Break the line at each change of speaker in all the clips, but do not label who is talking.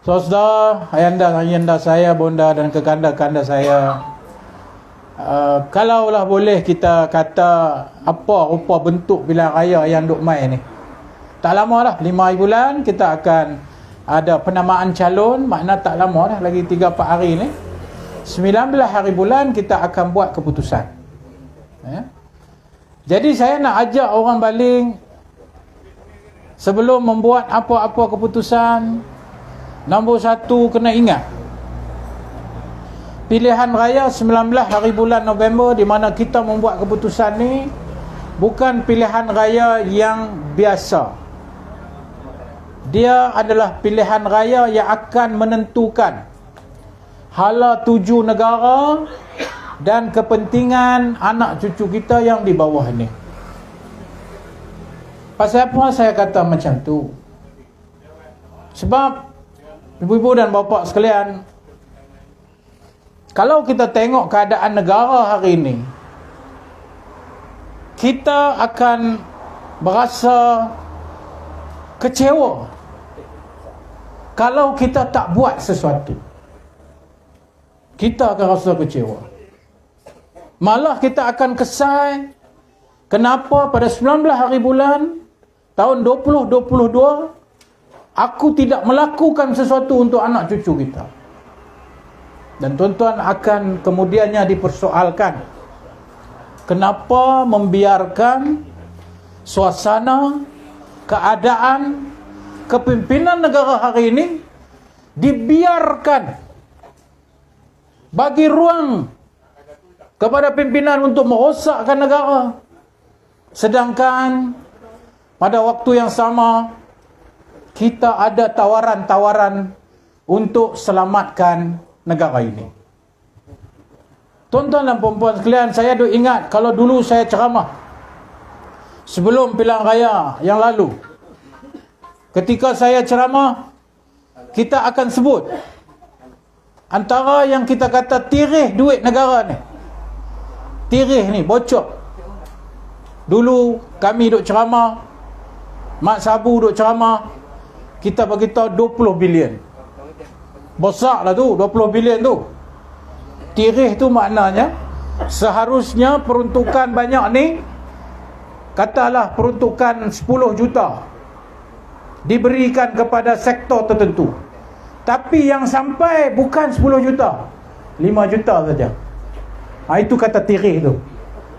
Saudara, ayanda saya, bonda dan kekanda-kanda saya, kalaulah boleh kita kata apa rupa bentuk pilihan raya yang duk mai ni, tak lama dah, 5 bulan kita akan ada penamaan calon. Makna tak lama dah, lagi 3-4 hari ni, 19 hari bulan kita akan buat keputusan. Jadi saya nak ajak orang baling, sebelum membuat apa-apa keputusan, nombor 1 kena ingat pilihan raya 19 hari bulan November, di mana kita membuat keputusan ni bukan pilihan raya yang biasa. Dia adalah pilihan raya yang akan menentukan hala tuju negara dan kepentingan anak cucu kita yang di bawah ni. Pasal apa saya kata macam tu? Sebab ibu-ibu dan bapa sekalian, kalau kita tengok keadaan negara hari ini, kita akan berasa kecewa kalau kita tak buat sesuatu. Kita akan rasa kecewa. Malah kita akan kesal kenapa pada 19 hari bulan tahun 2022 aku tidak melakukan sesuatu untuk anak cucu kita. Dan tuan-tuan akan kemudiannya dipersoalkan, kenapa membiarkan suasana, keadaan, kepimpinan negara hari ini dibiarkan, bagi ruang kepada pimpinan untuk merosakkan negara. Sedangkan pada waktu yang sama kita ada tawaran-tawaran untuk selamatkan negara ini. Tuan-tuan dan puan-puan sekalian, saya duk ingat kalau dulu saya ceramah sebelum pilihan raya yang lalu. Ketika saya ceramah, kita akan sebut antara yang kita kata tirih duit negara ni. Tirih ni, bocor. Dulu kami duk ceramah, Mak Sabu duk ceramah, kita beritahu 20 bilion. Besar lah tu, 20 bilion tu. Tirih tu maknanya seharusnya peruntukan banyak ni, katalah peruntukan 10 juta diberikan kepada sektor tertentu. Tapi yang sampai bukan 10 juta, 5 juta saja. Itu kata tirih tu.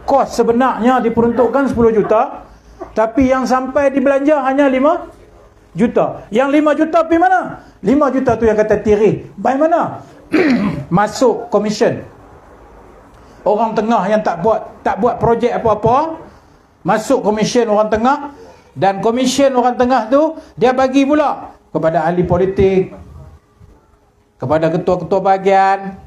Kos sebenarnya diperuntukkan 10 juta, tapi yang sampai dibelanja hanya 5 juta. Yang 5 juta pergi mana? 5 juta tu yang kata tirih. Bagaimana? Masuk komisen. Orang tengah yang tak buat projek apa-apa, masuk komisen orang tengah, dan komisen orang tengah tu dia bagi pula kepada ahli politik, kepada ketua-ketua bahagian.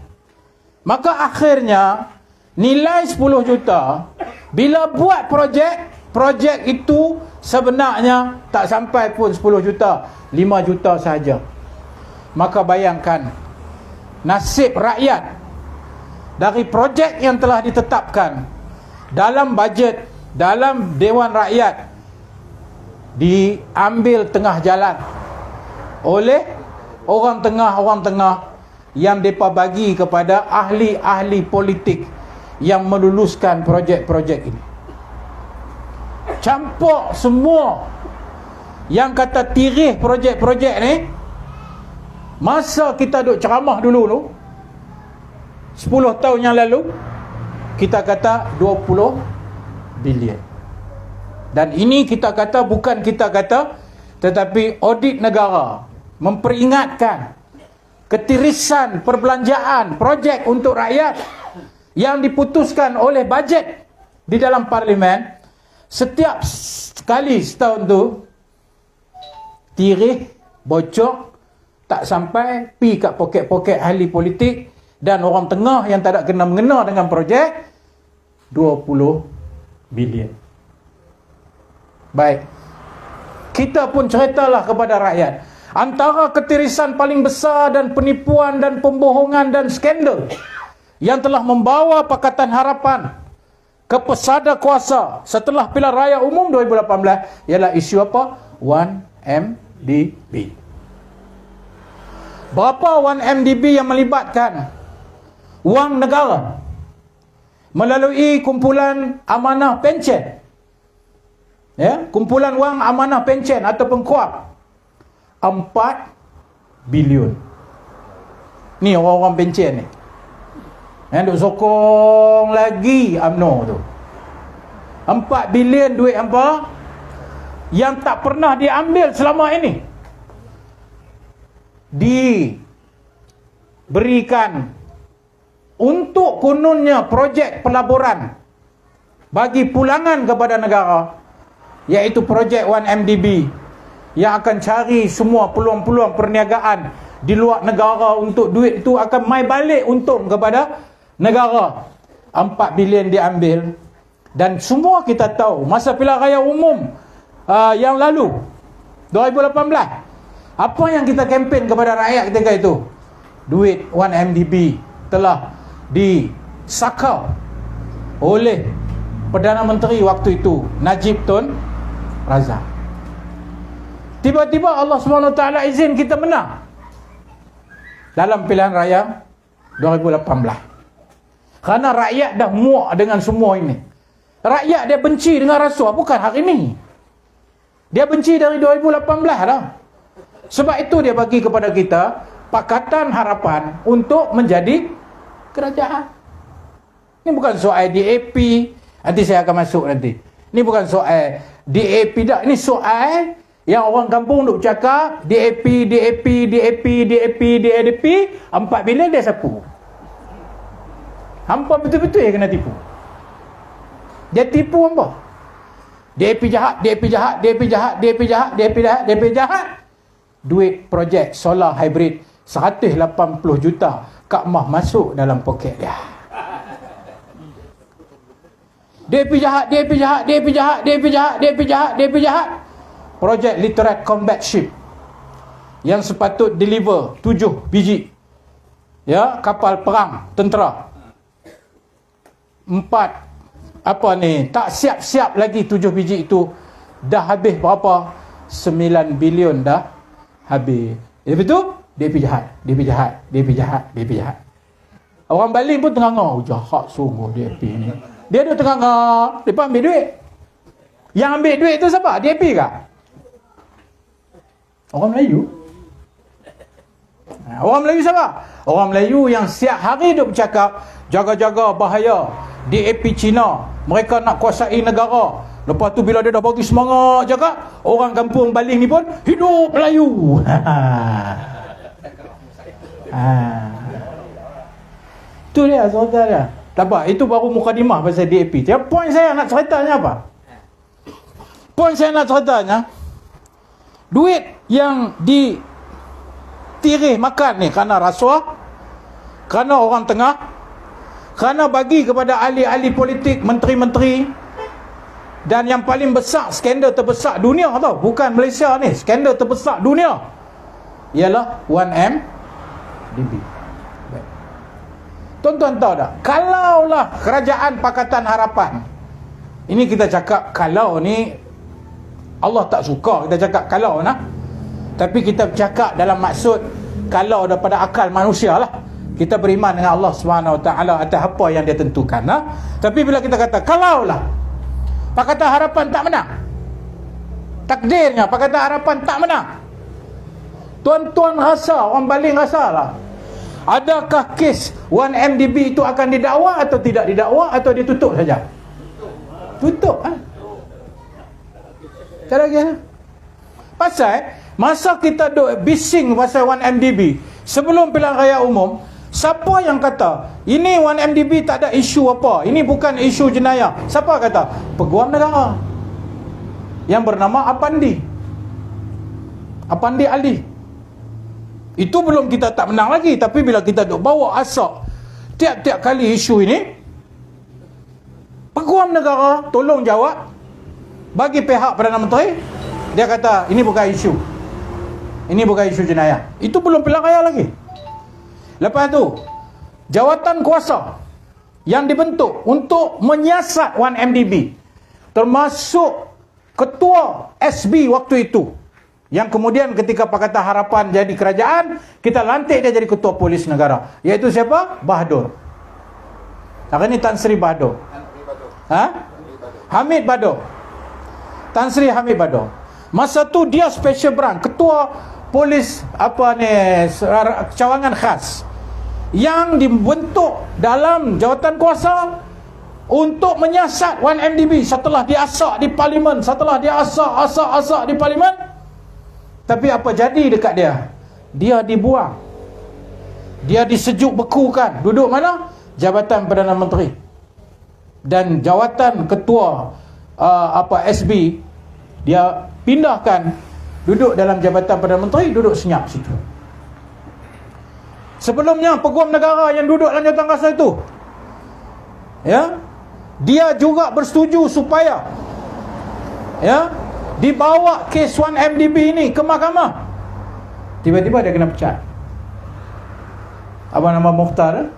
Maka akhirnya nilai 10 juta bila buat projek itu sebenarnya tak sampai pun 10 juta, 5 juta saja. Maka bayangkan nasib rakyat dari projek yang telah ditetapkan dalam bajet, dalam Dewan Rakyat, diambil tengah jalan oleh orang tengah yang mereka bagi kepada ahli-ahli politik yang meluluskan projek-projek ini. Campur semua yang kata tirih projek-projek ni. Masa kita duk ceramah dulu tu, 10 tahun yang lalu, kita kata 20 bilion. Dan ini kita kata, bukan kita kata, tetapi audit negara memperingatkan ketirisan perbelanjaan projek untuk rakyat yang diputuskan oleh bajet di dalam parlimen. Setiap sekali setahun tu tirih, bocor, tak sampai pi kat poket-poket ahli politik dan orang tengah yang tak ada kena-mengena dengan projek, 20 bilion. Baik, kita pun ceritalah kepada rakyat, antara ketirisan paling besar dan penipuan dan pembohongan dan skandal yang telah membawa Pakatan Harapan ke pesada kuasa setelah pilihan raya umum 2018 ialah isu apa? 1MDB. Berapa 1MDB yang melibatkan wang negara melalui kumpulan amanah pencen? Ya, kumpulan wang amanah pencen ataupun KUAP 4 bilion. Ni orang-orang pencen ni. Yang duk sokong lagi UMNO tu. 4 bilion duit apa? Yang tak pernah diambil selama ini. Diberikan untuk kononnya projek pelaburan bagi pulangan kepada negara, iaitu projek 1MDB yang akan cari semua peluang-peluang perniagaan di luar negara untuk duit itu akan mai balik untung kepada negara. 4 bilion diambil. Dan semua kita tahu masa pilihan raya umum yang lalu 2018, apa yang kita kempen kepada rakyat ketika itu? Duit 1MDB telah disakau oleh Perdana Menteri waktu itu, Najib Tun Razak. Tiba-tiba Allah SWT izin kita menang dalam pilihan raya 2018. Kerana rakyat dah muak dengan semua ini. Rakyat dia benci dengan rasuah, bukan hari ini. Dia benci dari 2018 dah. Sebab itu dia bagi kepada kita Pakatan Harapan untuk menjadi kerajaan. Ini bukan soal DAP. Nanti saya akan masuk nanti. Ini bukan soal DAP dah. Ini soal yang orang kampung duk cakap DAP, 4 bilion dia sapu. Hampa betul-betul yang kena tipu. Dia tipu hampa. DAP jahat, DAP jahat, DAP jahat, DAP jahat, DAP jahat, DAP jahat. Duit projek solar hybrid 180 juta Kak Mah masuk dalam poket dia. DAP jahat, DAP jahat, DAP jahat, DAP jahat, DAP jahat, DAP jahat. Projek Literate Combat Ship yang sepatut deliver 7 biji ya, kapal perang tentera. 4 tak siap-siap lagi 7 biji itu. Dah habis berapa? 9 bilion dah habis. Lepas tu DAP jahat, DAP jahat, DAP jahat, DAP jahat. Orang Baling pun tengah-tengah, jahat sungguh DAP ni. Dia ada tengah-tengah, dia ambil duit. Yang ambil duit tu siapa? DAP kah? Orang Melayu. Orang Melayu siapa? Orang Melayu yang siap hari duk bercakap jaga-jaga bahaya DAP Cina, mereka nak kuasai negara. Lepas tu bila dia dah bagi semangat cakap, orang kampung Baling ni pun hidup Melayu. Itu dia cerita dia. Tak apa, itu baru mukadimah pasal DAP. Tapi poin saya nak ceritanya apa? Poin saya nak ceritanya, duit yang ditirih makan ni kerana rasuah, kerana orang tengah, kerana bagi kepada ahli-ahli politik, menteri-menteri. Dan yang paling besar, skandal terbesar dunia tau, bukan Malaysia ni, skandal terbesar dunia ialah 1MDB. Tuan-tuan tahu tak, kalaulah kerajaan Pakatan Harapan, ini kita cakap kalau ni Allah tak suka kita cakap kalau nah, tapi kita bercakap dalam maksud kalau daripada akal manusia lah. Kita beriman dengan Allah SWT atas apa yang dia tentukan nah. Tapi bila kita kata kalaulah Pakatan Harapan tak menang, takdirnya Pakatan Harapan tak menang, tuan-tuan rasa, orang Baling rasa lah, adakah kes 1MDB itu akan didakwa atau tidak didakwa, atau ditutup saja? Tutup ha? Tak lagi ha? Pasal masa kita duk bising pasal 1MDB sebelum pilihan raya umum, siapa yang kata ini 1MDB tak ada isu apa, ini bukan isu jenayah? Siapa kata? Peguam negara yang bernama Apandi Ali. Itu belum kita tak menang lagi. Tapi bila kita duk bawa asak tiap-tiap kali isu ini, Peguam negara tolong jawab bagi pihak Perdana Menteri, dia kata ini bukan isu, ini bukan isu jenayah. Itu belum pilihan raya lagi. Lepas tu jawatan kuasa yang dibentuk untuk menyiasat 1MDB, termasuk ketua SB waktu itu Yang kemudian ketika Pakatan Harapan jadi kerajaan, kita lantik dia jadi ketua polis negara. Iaitu siapa? Bahadur. Hari ini Tan Sri Bahadur. Hamid Bahadur. Tan Sri Hamid Bahadur. Masa tu dia special branch, ketua polis cawangan khas yang dibentuk dalam jawatan kuasa untuk menyiasat 1MDB setelah diasak di parlimen, setelah dia asak di parlimen. Tapi apa jadi dekat dia? Dia dibuang. Dia disejuk bekukan. Duduk mana? Jabatan Perdana Menteri. Dan jawatan ketua SB dia pindahkan, duduk dalam Jabatan Perdana Menteri, duduk senyap situ. Sebelumnya Peguam Negara yang duduk dalam jawatan kuasa itu, ya, dia juga bersetuju supaya dibawa kes 1MDB ini ke mahkamah. Tiba-tiba dia kena pecat. Apa nama Mukhtar?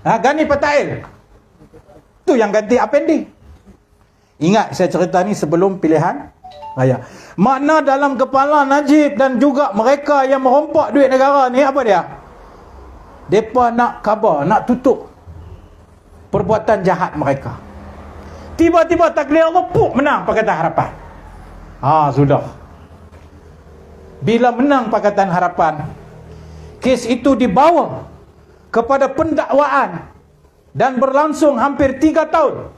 Gani Patail. Tu yang ganti Apendi. Ingat saya cerita ni sebelum pilihan raya. Makna dalam kepala Najib dan juga mereka yang merompak duit negara ni apa dia? Mereka nak khabar, nak tutup perbuatan jahat mereka. Tiba-tiba takdir Allah menang Pakatan Harapan. Sudah. Bila menang Pakatan Harapan, kes itu dibawa kepada pendakwaan dan berlangsung hampir 3 tahun.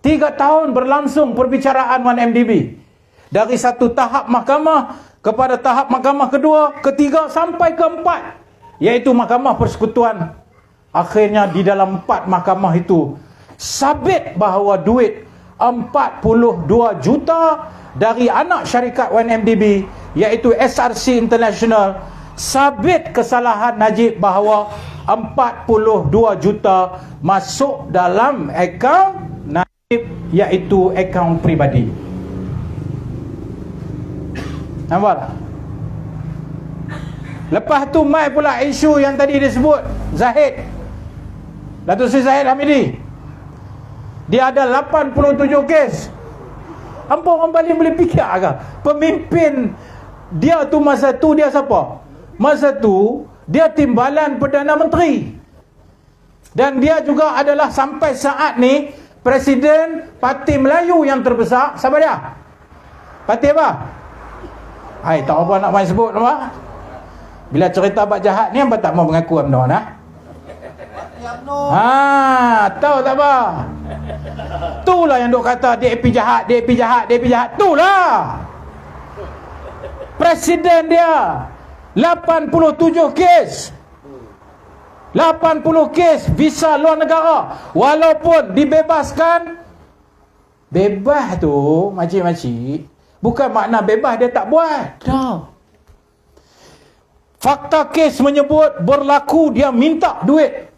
3 tahun berlangsung perbicaraan 1MDB. Dari satu tahap mahkamah kepada tahap mahkamah kedua, ketiga sampai keempat, iaitu Mahkamah Persekutuan. Akhirnya di dalam 4 mahkamah itu sabit bahawa duit 42 juta dari anak syarikat 1MDB, iaitu SRC International, sabit kesalahan Najib bahawa 42 juta masuk dalam akaun Najib, iaitu akaun peribadi. Nampak tak? Lepas tu mai pula isu yang tadi disebut Zahid, Datuk Seri Zahid Hamidi. Dia ada 87 kes. Hampa orang Bali boleh fikir ke? Pemimpin dia tu masa tu dia siapa? Masa tu dia timbalan Perdana Menteri. Dan dia juga adalah sampai saat ni Presiden Parti Melayu yang terbesar. Siapa dia? Parti apa? Tak apa nak main sebut nama. Bila cerita bab jahat ni, hampa tak mau mengaku Abnon, tahu tak apa? Itulah yang duk kata DAP jahat, DAP jahat, DAP jahat. Itulah Presiden dia 87 kes. 80 kes visa luar negara. Walaupun dibebaskan, bebas tu makcik-makcik, bukan makna bebas dia tak buat. Tak. Fakta kes menyebut berlaku dia minta duit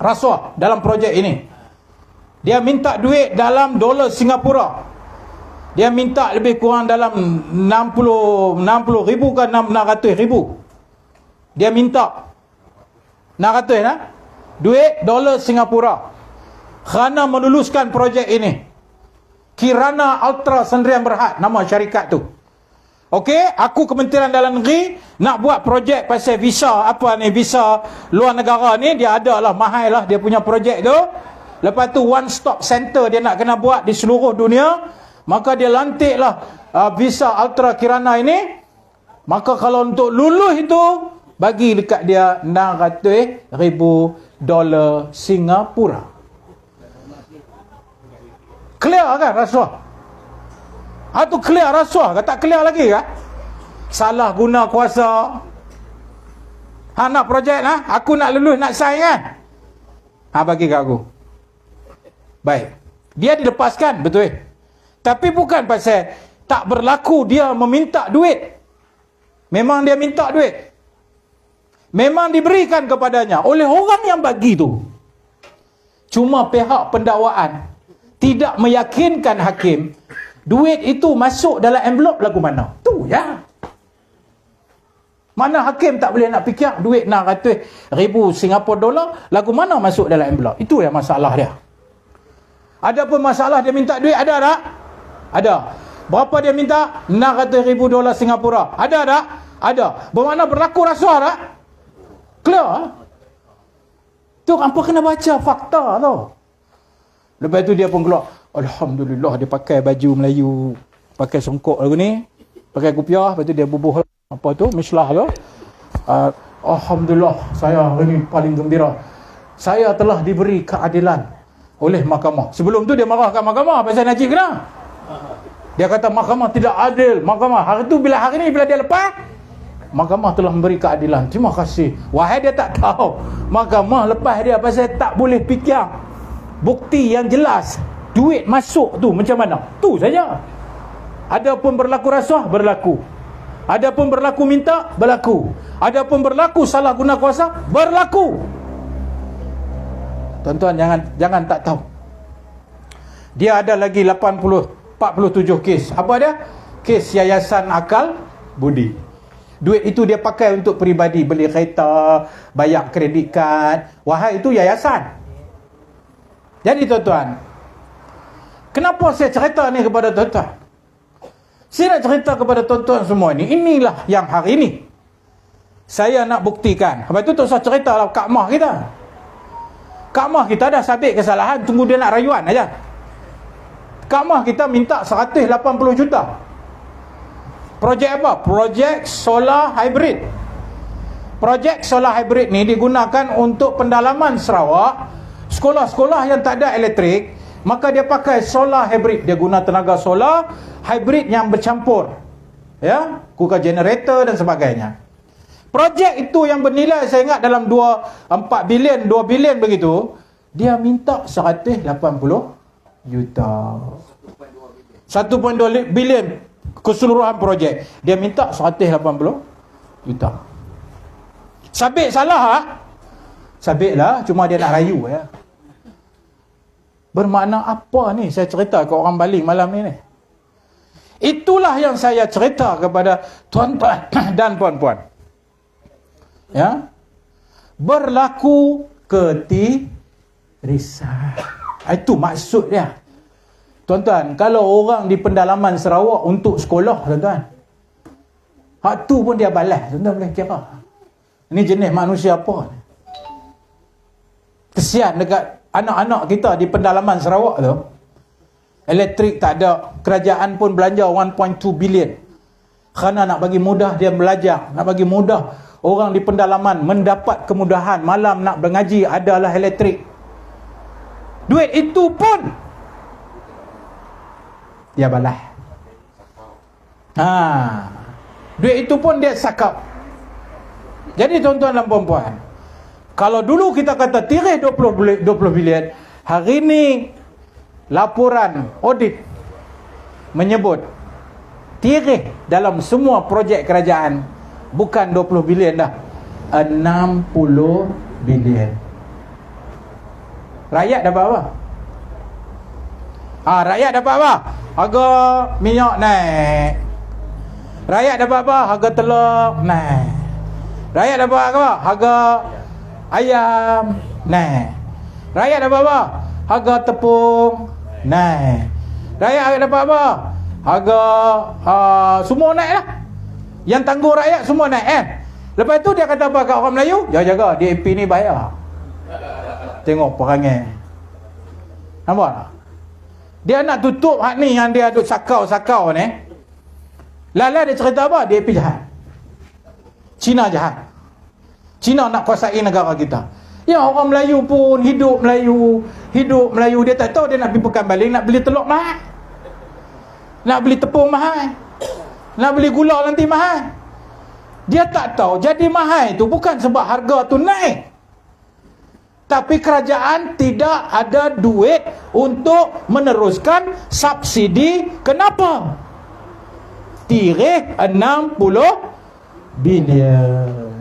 rasuah dalam projek ini. Dia minta duit dalam dolar Singapura. Dia minta lebih kurang dalam 60 ribu ke 600 ribu. Dia minta 600 duit dolar Singapura kerana meluluskan projek ini. Kirana Ultra Sendirian Berhad nama syarikat tu. Okey, aku Kementerian Dalam Negeri nak buat projek pasal visa visa luar negara ni. Dia ada lah, mahal lah dia punya projek tu. Lepas tu one stop center dia nak kena buat di seluruh dunia. Maka dia lantik lah visa Ultra Kirana ini. Maka kalau untuk lulus itu, bagi dekat dia 600 ribu dolar Singapura. Clear kan rasuah? Tu clear rasuah ke? Tak clear lagi ke? Salah guna kuasa. Nak projek aku nak lulus, nak sign kan? Bagi kat aku. Baik. Dia dilepaskan, betul. Tapi bukan pasal tak berlaku dia meminta duit. Memang dia minta duit. Memang diberikan kepadanya oleh orang yang bagi tu. Cuma pihak pendakwaan tidak meyakinkan hakim duit itu masuk dalam envelop lagu mana. Tu ya. Mana hakim tak boleh nak fikir duit 600 ribu Singapura dolar lagu mana masuk dalam envelop. Itu yang masalah dia. Ada pun masalah dia minta duit, ada tak? Ada. Berapa dia minta? $600,000 Singapura. Ada tak? Ada. Bermakna berlaku rasuah tak? Clear? Tu hampa kena baca fakta tau. Lepas tu dia pun keluar, Alhamdulillah, dia pakai baju Melayu, pakai songkok lagu ni, pakai kupiah. Lepas tu dia bubuh apa tu, mislah tu. Alhamdulillah, saya hari ni paling gembira. Saya telah diberi keadilan oleh mahkamah. Sebelum tu dia marah kat mahkamah pasal Najib kena. Dia kata mahkamah tidak adil. Mahkamah hari tu, hari ni bila dia lepas, mahkamah telah memberi keadilan. Terima kasih. Wahai dia tak tahu, mahkamah lepas dia pasal tak boleh fikir bukti yang jelas. Duit masuk tu macam mana? Tu saja. Adapun berlaku rasuah, berlaku. Adapun berlaku minta, berlaku. Adapun berlaku salah guna kuasa, berlaku. Tuan-tuan jangan tak tahu. Dia ada lagi 47 kes. Apa dia? Kes Yayasan Akal Budi. Duit itu dia pakai untuk peribadi, beli kereta, bayar kredit kad. Wahai, itu yayasan. Jadi tuan-tuan, kenapa saya cerita ni kepada tuan-tuan? Saya nak cerita kepada tuan-tuan semua ni, inilah yang hari ni saya nak buktikan. Lepas tu tak usah cerita lah Kak Mah kita. Kak Mah kita dah sabit kesalahan, tunggu dia nak rayuan aja. Kak Mah kita minta 180 juta. Projek apa? Projek solar hybrid. Projek solar hybrid ni digunakan untuk pendalaman Sarawak. Sekolah-sekolah yang tak ada elektrik, maka dia pakai solar hybrid. Dia guna tenaga solar hybrid yang bercampur, ya, guna generator dan sebagainya. Projek itu yang bernilai, saya ingat dalam 4 bilion, 2 bilion begitu. Dia minta 180 juta. 1.2 bilion keseluruhan projek. Dia minta 180 juta. Sabit salah ah? Sabit lah, cuma dia nak rayu ya. Bermakna apa ni saya cerita ke orang baling malam ni? Itulah yang saya cerita kepada tuan-tuan dan puan-puan. Ya. Berlaku ketirisan. Itu maksud dia. Tuan-tuan, kalau orang di pendalaman Sarawak untuk sekolah, tuan-tuan, hak tu pun dia balas, tuan-tuan boleh kira. Ini jenis manusia apa? Kesian dekat anak-anak kita di pendalaman Sarawak tu. Elektrik tak ada, kerajaan pun belanja 1.2 bilion kerana nak bagi mudah dia belajar, nak bagi mudah orang di pendalaman mendapat kemudahan. Malam nak mengaji adalah elektrik. Duit itu pun dia balas. Duit itu pun dia sakap. Jadi tuan-tuan dan puan-puan, kalau dulu kita kata tirih 20 bilion, hari ini laporan audit menyebut tirih dalam semua projek kerajaan bukan 20 bilion dah, 60 bilion. Rakyat dapat apa? Rakyat dapat apa? Harga minyak naik. Rakyat dapat apa? Harga telur naik. Rakyat dapat apa? Harga ayam naik. Rakyat dapat apa? Harga tepung naik. Rakyat dapat apa? Harga semua naik lah. Yang tanggung rakyat semua naik kan. Lepas tu dia kata apa kat orang Melayu? Jaga DAP ni bayar. Tengok perangai. Nampak tak? Dia nak tutup hak ni yang dia duk sakau-sakau ni. Lala dia cerita apa? DAP jahat. Cina jahat. Cina nak kuasai negara kita. Ya, orang Melayu pun hidup Melayu. Dia tak tahu dia nak pergi Pekanbaling, nak beli telur mahal, nak beli tepung mahal, nak beli gula nanti mahal. Dia tak tahu jadi mahal itu bukan sebab harga tu naik, tapi kerajaan tidak ada duit untuk meneruskan subsidi. Kenapa? Tirih 60 bilion.